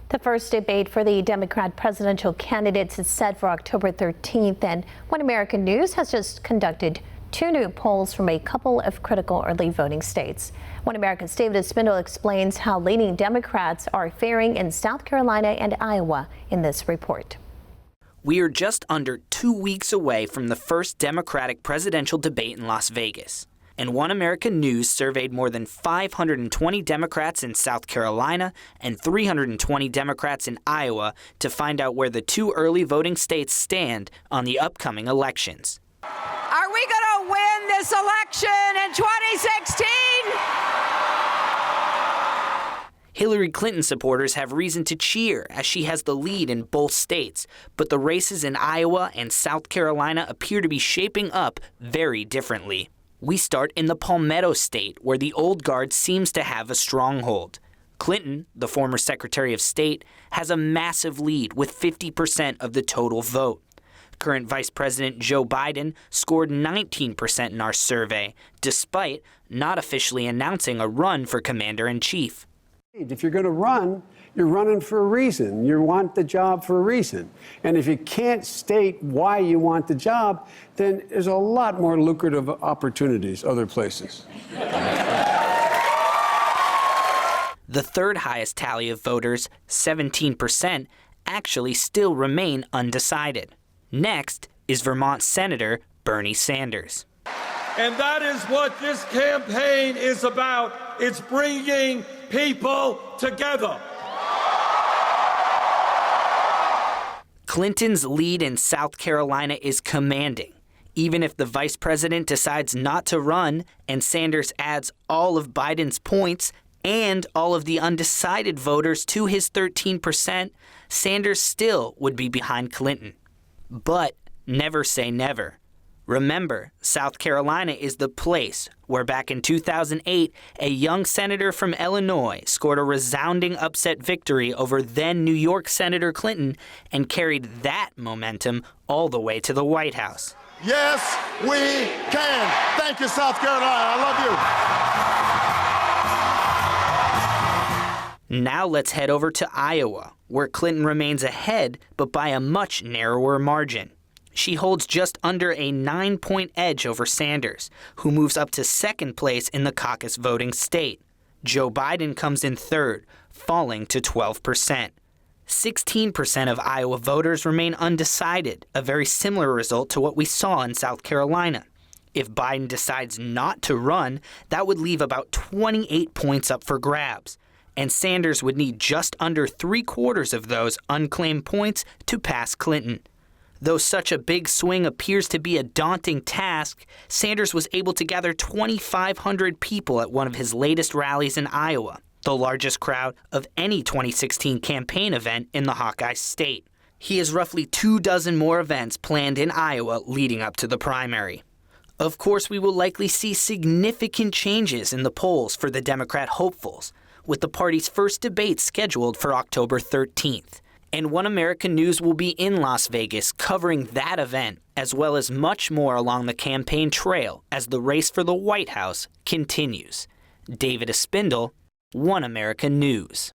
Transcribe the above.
The first debate for the Democrat presidential candidates is set for October 13th, and One American News has just conducted two new polls from a couple of critical early voting states. One America's David Espindle explains how leaning Democrats are faring in South Carolina and Iowa in this report. We are just under 2 weeks away from the first Democratic presidential debate in Las Vegas. And One American News surveyed more than 520 Democrats in South Carolina and 320 Democrats in Iowa to find out where the two early voting states stand on the upcoming elections. Are we going to win this election in 2016? Hillary Clinton supporters have reason to cheer as she has the lead in both states, but the races in Iowa and South Carolina appear to be shaping up very differently. We start in the Palmetto State, where the old guard seems to have a stronghold. Clinton, the former Secretary of State, has a massive lead with 50% of the total vote. Current Vice President Joe Biden scored 19% in our survey, despite not officially announcing a run for Commander-in-Chief. If you're going to run, you're running for a reason. You want the job for a reason. And if you can't state why you want the job, then there's a lot more lucrative opportunities other places. The third highest tally of voters, 17%, actually still remain undecided. Next is Vermont Senator Bernie Sanders. And that is what this campaign is about. It's bringing people together. Clinton's lead in South Carolina is commanding. Even if the vice president decides not to run and Sanders adds all of Biden's points and all of the undecided voters to his 13%, Sanders still would be behind Clinton. But never say never. Remember, South Carolina is the place where back in 2008, a young senator from Illinois scored a resounding upset victory over then New York Senator Clinton and carried that momentum all the way to the White House. Yes, we can. Thank you, South Carolina. I love you. Now let's head over to Iowa, where Clinton remains ahead, but by a much narrower margin. She holds just under a 9-point edge over Sanders, who moves up to second place in the caucus voting state. Joe Biden comes in third, falling to 12%. 16% of Iowa voters remain undecided, a very similar result to what we saw in South Carolina. If Biden decides not to run, that would leave about 28 points up for grabs, and Sanders would need just under 3/4 of those unclaimed points to pass Clinton. Though such a big swing appears to be a daunting task, Sanders was able to gather 2,500 people at one of his latest rallies in Iowa, the largest crowd of any 2016 campaign event in the Hawkeye state. He has roughly 24 more events planned in Iowa leading up to the primary. Of course, we will likely see significant changes in the polls for the Democrat hopefuls, with the party's first debate scheduled for October 13th. And One American News will be in Las Vegas covering that event, as well as much more along the campaign trail as the race for the White House continues. David Espindle, One American News.